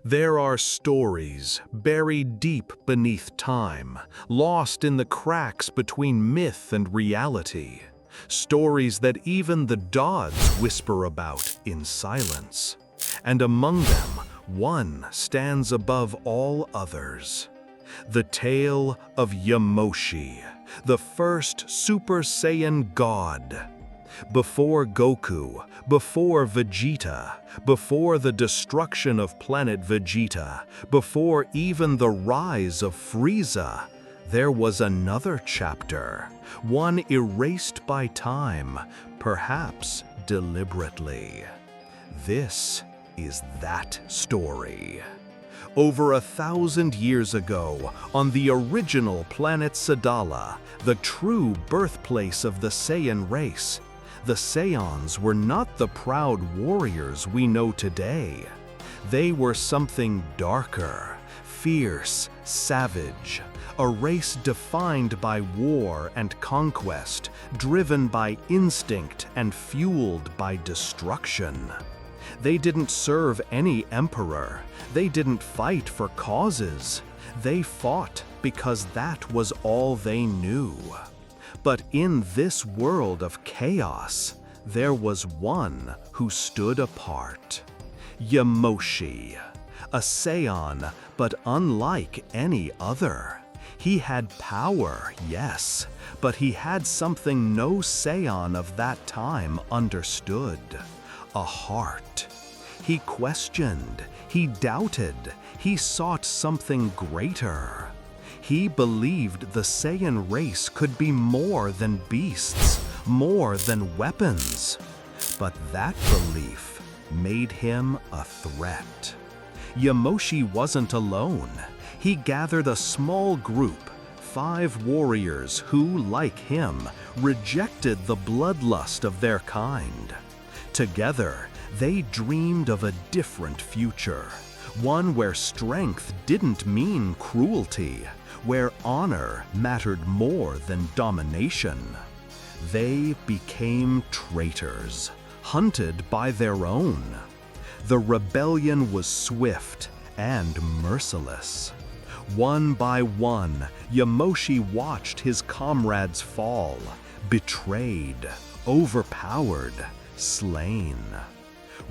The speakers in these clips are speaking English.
There are stories buried deep beneath time, lost in the cracks between myth and reality. Stories that even the gods whisper about in silence. And among them, one stands above all others. The tale of Yamoshi, the first Super Saiyan god. Before Goku, before Vegeta, before the destruction of planet Vegeta, before even the rise of Frieza, there was another chapter, one erased by time, perhaps deliberately. This is that story. Over 1,000 years ago, on the original planet Sadala, the true birthplace of the Saiyan race, the Saiyans were not the proud warriors we know today. They were something darker, fierce, savage, a race defined by war and conquest, driven by instinct and fueled by destruction. They didn't serve any emperor. They didn't fight for causes. They fought because that was all they knew. But in this world of chaos, there was one who stood apart. Yamoshi, a Saiyan, but unlike any other. He had power, yes, but he had something no Saiyan of that time understood. A heart. He questioned, he doubted, he sought something greater. He believed the Saiyan race could be more than beasts, more than weapons. But that belief made him a threat. Yamoshi wasn't alone. He gathered a small group, 5 warriors who, like him, rejected the bloodlust of their kind. Together, they dreamed of a different future, one where strength didn't mean cruelty, where honor mattered more than domination. They became traitors, hunted by their own. The rebellion was swift and merciless. One by one, Yamoshi watched his comrades fall, betrayed, overpowered, slain.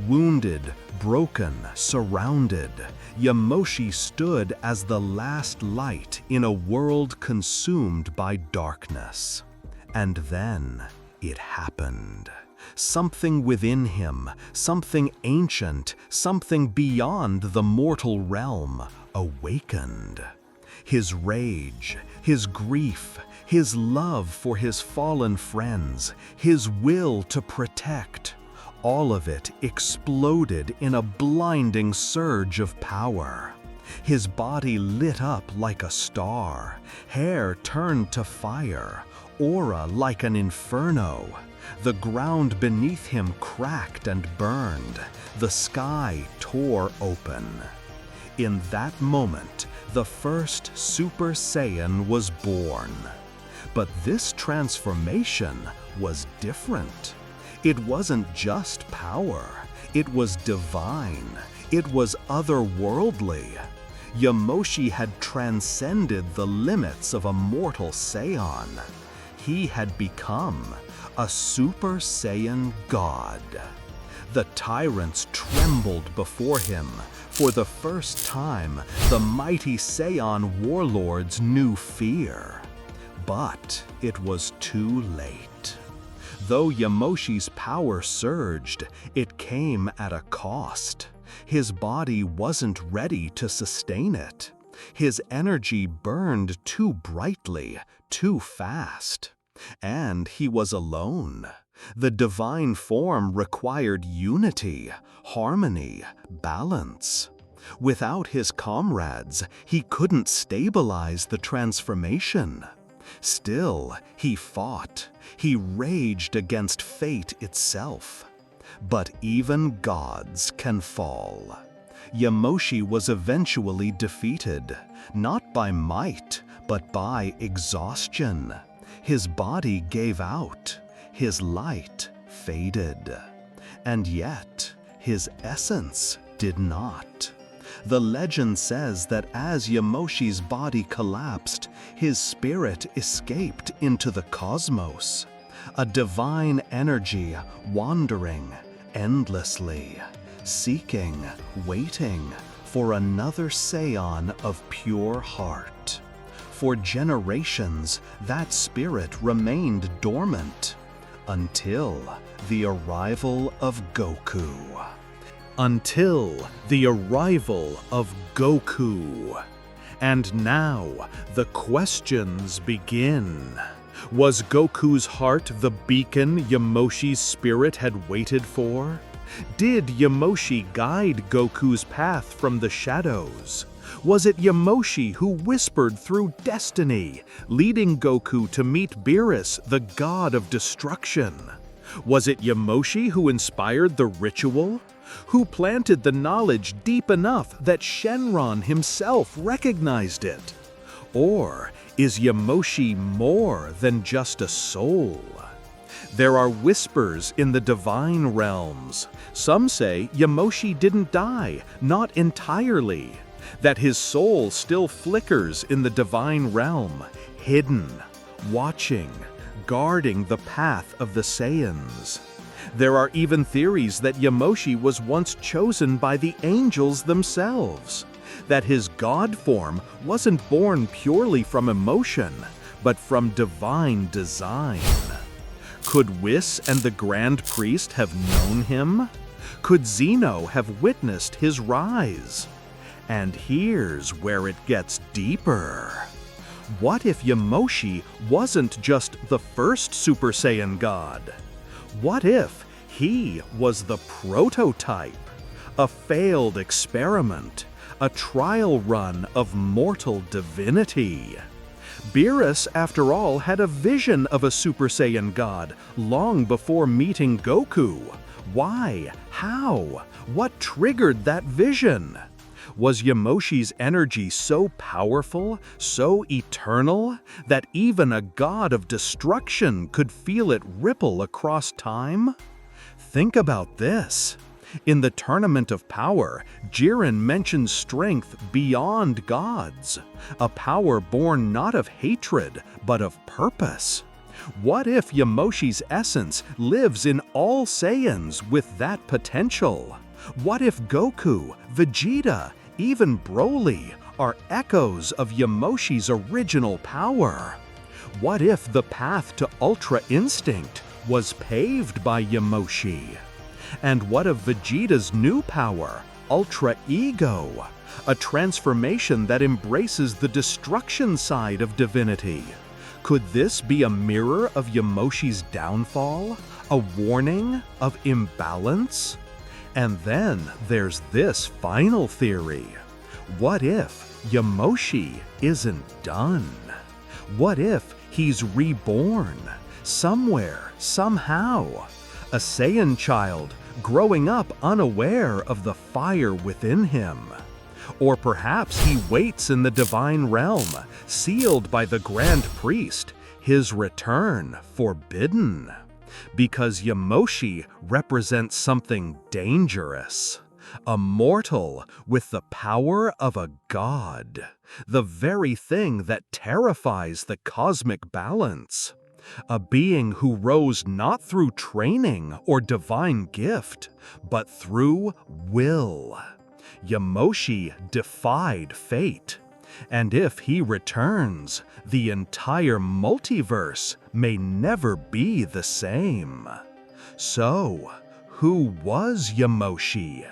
Wounded, broken, surrounded, Yamoshi stood as the last light in a world consumed by darkness. And then it happened. Something within him, something ancient, something beyond the mortal realm, awakened. His rage, his grief, his love for his fallen friends, his will to protect, all of it exploded in a blinding surge of power. His body lit up like a star, hair turned to fire, aura like an inferno. The ground beneath him cracked and burned. The sky tore open. In that moment, the first Super Saiyan was born. But this transformation was different. It wasn't just power. It was divine. It was otherworldly. Yamoshi had transcended the limits of a mortal Saiyan. He had become a Super Saiyan god. The tyrants trembled before him. For the first time, the mighty Saiyan warlords knew fear. But it was too late. Though Yamoshi's power surged, it came at a cost. His body wasn't ready to sustain it. His energy burned too brightly, too fast. And he was alone. The divine form required unity, harmony, balance. Without his comrades, he couldn't stabilize the transformation. Still, he fought. He raged against fate itself. But even gods can fall. Yamoshi was eventually defeated, not by might, but by exhaustion. His body gave out. His light faded. And yet, his essence did not. The legend says that as Yamoshi's body collapsed, his spirit escaped into the cosmos, a divine energy wandering endlessly, seeking, waiting for another Saiyan of pure heart. For generations, that spirit remained dormant until the arrival of Goku. Until the arrival of Goku. And now, the questions begin. Was Goku's heart the beacon Yamoshi's spirit had waited for? Did Yamoshi guide Goku's path from the shadows? Was it Yamoshi who whispered through destiny, leading Goku to meet Beerus, the god of destruction? Was it Yamoshi who inspired the ritual? Who planted the knowledge deep enough that Shenron himself recognized it? Or is Yamoshi more than just a soul? There are whispers in the divine realms. Some say Yamoshi didn't die, not entirely. That his soul still flickers in the divine realm, hidden, watching, guarding the path of the Saiyans. There are even theories that Yamoshi was once chosen by the angels themselves, that his god form wasn't born purely from emotion, but from divine design. Could Whis and the Grand Priest have known him? Could Zeno have witnessed his rise? And here's where it gets deeper. What if Yamoshi wasn't just the first Super Saiyan god? What if he was the prototype, a failed experiment, a trial run of mortal divinity? Beerus, after all, had a vision of a Super Saiyan god long before meeting Goku. Why? How? What triggered that vision? Was Yamoshi's energy so powerful, so eternal, that even a god of destruction could feel it ripple across time? Think about this. In the Tournament of Power, Jiren mentions strength beyond gods, a power born not of hatred, but of purpose. What if Yamoshi's essence lives in all Saiyans with that potential? What if Goku, Vegeta, even Broly are echoes of Yamoshi's original power? What if the path to Ultra Instinct was paved by Yamoshi? And what of Vegeta's new power, Ultra Ego, a transformation that embraces the destruction side of divinity? Could this be a mirror of Yamoshi's downfall, a warning of imbalance? And then there's this final theory. What if Yamoshi isn't done? What if he's reborn, somewhere, somehow? A Saiyan child growing up unaware of the fire within him. Or perhaps he waits in the divine realm, sealed by the Grand Priest, his return forbidden. Because Yamoshi represents something dangerous, a mortal with the power of a god, the very thing that terrifies the cosmic balance. A being who rose not through training or divine gift, but through will. Yamoshi defied fate, and if he returns, the entire multiverse may never be the same. So, who was Yamoshi?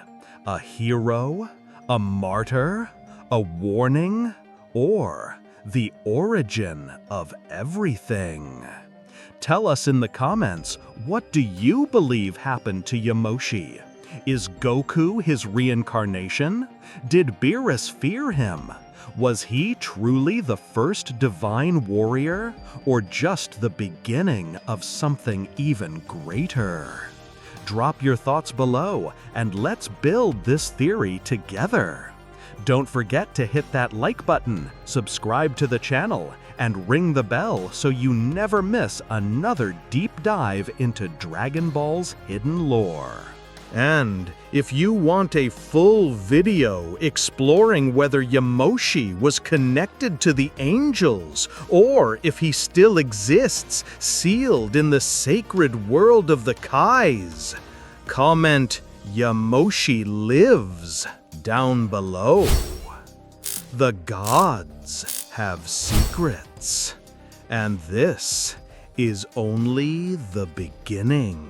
A hero? A martyr? A warning? Or the origin of everything? Tell us in the comments, what do you believe happened to Yamoshi? Is Goku his reincarnation? Did Beerus fear him? Was he truly the first divine warrior, or just the beginning of something even greater? Drop your thoughts below, and let's build this theory together. Don't forget to hit that like button, subscribe to the channel, and ring the bell so you never miss another deep dive into Dragon Ball's hidden lore. And if you want a full video exploring whether Yamoshi was connected to the angels, or if he still exists sealed in the sacred world of the Kais, comment Yamoshi lives down below. The gods have secrets, and this is only the beginning.